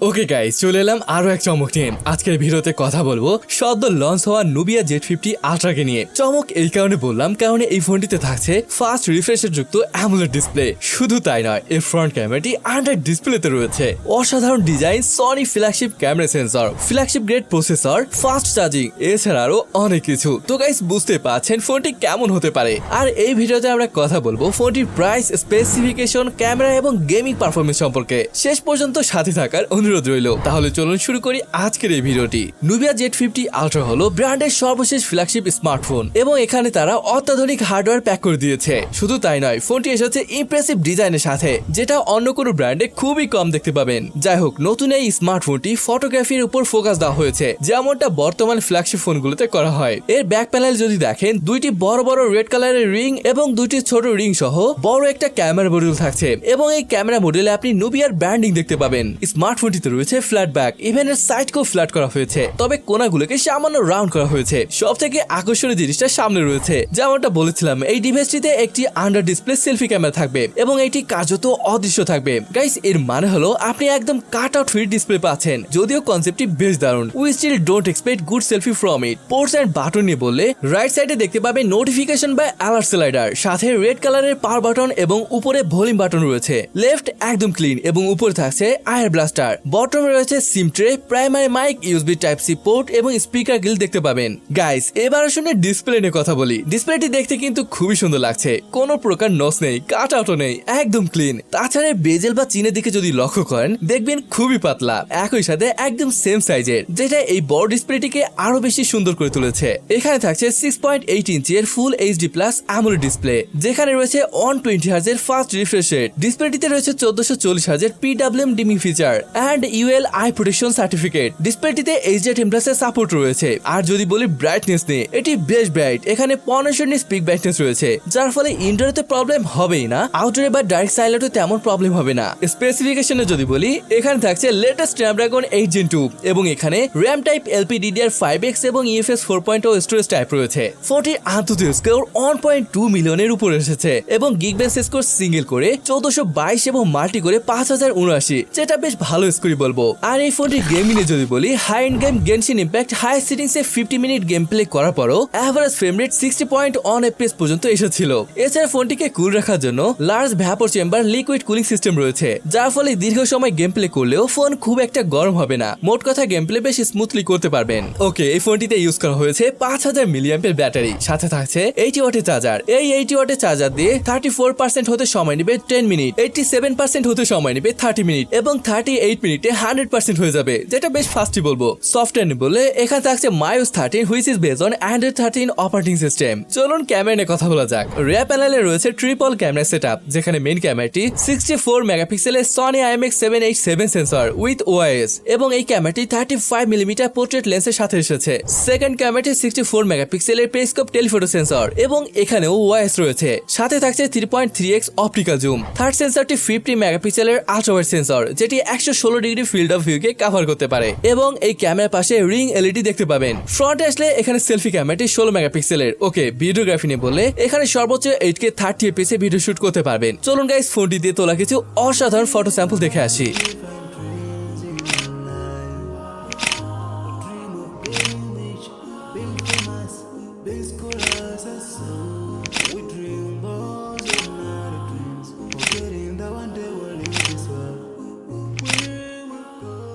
Okay guys, চলে এলাম আরো এক চমক নিয়ে। আজকের ভিডিওতে কথা বলবো সদ্য লঞ্চ হওয়া Nubia Z50 Ultra কে নিয়ে। চমক এই কারণে বললাম কারণ এই ফোনটিতে থাকছে ফাস্ট রিফ্রেশার যুক্ত AMOLED ডিসপ্লে। শুধু তাই নয়, এর ফ্রন্ট ক্যামেরাটি অ্যান্ড্রয়েড ডিসপ্লেতে রয়েছে, অসাধারণ design, Sony flagship camera sensor, flagship grade processor, fast charging, এছাড়া আরো অনেক কিছু। তো গাইস, বুঝতে পারছেন ফোনটি কেমন হতে পারে। আর এই ভিডিওতে আমরা কথা বলবো ফোনটির প্রাইস, স্পেসিফিকেশন, ক্যামেরা এবং গেমিং পারফরমেন্স সম্পর্কে। শেষ পর্যন্ত সাথে থাকার অনুরোধ রইল। তাহলে চলুন শুরু করি আজকের এই ভিডিওটি। Nubia Z50 Ultra হলো ব্র্যান্ডের সর্বশেষ ফ্ল্যাগশিপ স্মার্টফোন এবং এখানে তারা অত্যাধুনিক হার্ডওয়্যার প্যাক করে দিয়েছে। শুধু তাই নয়, ফোনটি এসেছে ইমপ্রেসিভ ডিজাইনের সাথে, যেটা অন্য কোনো ব্র্যান্ডে খুবই কম দেখতে পাবেন। যাই হোক, নতুন এই স্মার্টফোনটি ফটোগ্রাফির উপর ফোকাস দেওয়া হয়েছে, যেমনটা বর্তমান ফ্ল্যাগশিপ ফোনগুলোতে করা হয়। এর ব্যাক প্যানেল যদি দেখেন, দুইটি বড় বড় রেড কালারের রিং এবং দুইটি ছোট রিং সহ বড় একটা ক্যামেরা মডিউল থাকছে এবং এই ক্যামেরা মডিউলে আপনি নুবিয়ার ব্র্যান্ডিং দেখতে পাবেন। স্মার্টফোনটিতে রয়েছে ফ্ল্যাট ব্যাক, ইভেন এর সাইডকেও ফ্ল্যাট করা হয়েছে, তবে কোনাগুলোকে সামান্য রাউন্ড করা হয়েছে। সব থেকে আকর্ষণীয় জিনিসটা সামনে রয়েছে। যেমনটা বলেছিলাম, এই ডিভাইসটিতে একটি আন্ডার ডিসপ্লে সেলফি ক্যামেরা থাকবে এবং এটি কার্যত অদৃশ্য থাকবে। গাইস, এর মানে হলো আপনি একদম কাট আউট ফ্রি ডিসপ্লে পাচ্ছেন। যদিও কনসেপ্টটি বেশ দারুণ, we still don't expect good selfie from it. Ports and button নিয়ে বললে, রাইট সাইডে দেখতে পাবে নোটিফিকেশন বা অ্যালার্ট স্লাইডার, সাথে রেড কালারের পাওয়ার বাটন এবং উপরে ভলিউম বাটন রয়েছে। লেফট একদম ক্লিন এবং উপরে থাকছে আয়ার ব্লাস্টার। বটমে রয়েছে sim tray, primary mic, USB type C port এবং স্পিকার গ্রিল দেখতে পাবেন। গাইস, এবার আসলে ডিসপ্লে নিয়ে কথা বলি। ডিসপ্লেটি দেখতে কিন্তু খুবই সুন্দর লাগছে, কোনো প্রকার নস নেই, কাট আউটও নেই, একদম ক্লিন। তাছাড়া বেজেল বা চিনের দিকে যদি লক্ষ্য করেন, দেখবেন খুবই পাতলা, একই সাথে একদম সেম সাইজের, যেটা এই বড় ডিসপ্লেটিকে আরো বেশি সুন্দর করে তুলেছে। এখানে থাকছে 6.8 ইঞ্চের full HD plus AMOLED display, যেখানে রয়েছে 120 হার্জ এর ফাস্ট রিফ্রেশ রেট। ডিসপ্লেটিতে রয়েছে 1440 হার্জ এর PWM dimming feature and UL eye protection certificate. ডিসপ্লেটিতে HDR10+ এর সাপোর্ট রয়েছে। আর যদি বলি ব্রাইটনেস নিয়ে, এটি বেশ ব্রাইট। এখানে 1500 নিটস পিক ব্রাইটনেস রয়েছে, যার ফলে ইনডোরে প্রবলেম হবেই না, আউটডোরে বা ডাইরেক্ট সাইলাইটে তেমন প্রবলেম হবে না। স্পেসিফিকেশনে যদি বলি, এখানে থাকছে লেটেস্ট Snapdragon 8 Gen 2 এবং এখানে RAM টাইপ LPDDR5X এবং UFS 4.0 স্টোরেজ টাইপ রয়েছে। ফোনটির আন্তর্জাতিক স্কোর 1.2 মিলিয়নের উপরে এসেছে এবং গিগবেঞ্চ স্কোর সিঙ্গেল করে 1422 এবং মাল্টি করে 5079, যেটা বেশ ভালো স্কোরই বলবো। আর এই ফোনটির গেমিং এ যদি বলি, high end game Genshin Impact high সেটিংসে 50 মিনিট গেম প্লে করার পরও এভারেজ ফ্রেম রেট 60.1 FPS পর্যন্ত এসেছিল। এছাড়া ফোনটিকে কুল রাখার জন্য large vapour chamber liquid cooling system রয়েছে, যার ফলে দীর্ঘ সময় গেম প্লে করলেও ফোন খুব একটা গরম হবে না। মোট কথা, গেম প্লে বেশ স্মুথলি করতে পারবেন। ওকে, এই ফোনটিতে ইউজ করা হয়েছে 5000 মিলিঅ্যাম্পের ব্যাটারি, সাথে থাকছে 80 ওয়াটের চার্জার। এই 80 ওয়াটের চার্জার দিয়ে 34% হতে সময় নেবে 10 মিনিট, 87% হতে সময় নেবে 30 মিনিট এবং 38 মিনিটে 100% হয়ে যাবে, যেটা বেশ ফাস্টই বলবো। সফটওয়্যার বলে এখানে থাকছে MIUI 13 which is based on Android 13 operating system. চলুন ক্যামেরা নিয়ে কথা বলা যাক। রিয়ার প্যানেলে রয়েছে ট্রিপল ক্যামেরা সেটআপ, যেখানে মেইন ক্যামেরাটি 64 মেগাপিক্সেলের Sony IMX787 sensor with OIS এবং এই ক্যামেরাটি 35 মিলিমিটার পোর্ট্রেট লেন্সের সাথে এসেছে। সেকেন্ড ক্যামেরাটি 64 মেগাপিক্সেলের পেরিস্কোপ টেলিফোটো সেন্সর এবং এখানেও OIS রয়েছে। সাথে থাকছে 3.3x অপটিক্যাল জুম। থার্ড সেন্সরটি 50 মেগাপিক্সেলের আল্ট্রাওয়াইড সেন্সর, যেটি 116 ডিগ্রি ফিল্ড অফ ভিউকে কভার করতে পারে এবং এই ক্যামেরার পাশে রিং LED দেখতে পাবেন। ফ্রন্টে আসলে এখানে সেলফি ক্যামেরাটি 16 মেগাপিক্সেলের। ওকে, ভিডিওগ্রাফি নিয়ে বললে এখানে সর্বোচ্চ 8K 30 FPS এ ভিডিও শুট করতে পারবেন। চলুন গাইস, ফোনটি দিয়ে তোলা কিছু অসাধারণ ফটো স্যাম্পল দেখে আসি।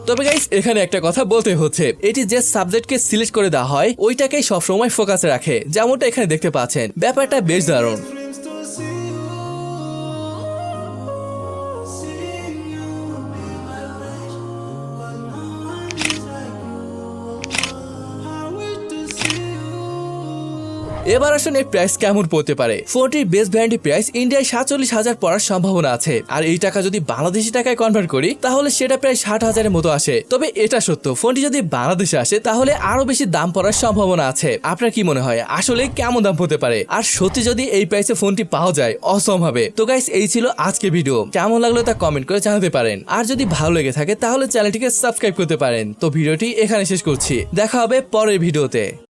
তবে গাইস, এখানে একটা কথা বলতে হচ্ছে, এটি যে সাবজেক্টকে সিলেক্ট করে দেওয়া হয় ওইটাকেই সবসময় ফোকাসে রাখে, যেমনটা এখানে দেখতে পাচ্ছেন। ব্যাপারটা বেশ দারুণ। এবার আসলে এর প্রাইস কেমন পড়তে পারে। ফোনটির বেস ভ্যারিয়েন্টের প্রাইস ইন্ডিয়ায় 47,000 পড়ার সম্ভাবনা আছে, আর এই টাকা যদি বাংলাদেশি টাকায় কনভার্ট করি তাহলে সেটা প্রায় 60,000 এর মতো আসে। তবে এটা সত্য, ফোনটি যদি বাংলাদেশে আসে তাহলে আরো বেশি দাম পড়ার সম্ভাবনা আছে। আপনার কি মনে হয় আসলে কেমন দাম হতে পারে? আর সত্যি যদি এই প্রাইসে ফোনটি পাওয়া যায়, অসম হবে। তো গাইস, এই ছিল আজকে ভিডিও। কেমন লাগলো তা কমেন্ট করে জানাতে পারেন, আর যদি ভালো লেগে থাকে তাহলে চ্যানেলটিকে সাবস্ক্রাইব করতে পারেন। তো ভিডিওটি এখানে শেষ করছি, দেখা হবে পরের ভিডিওতে।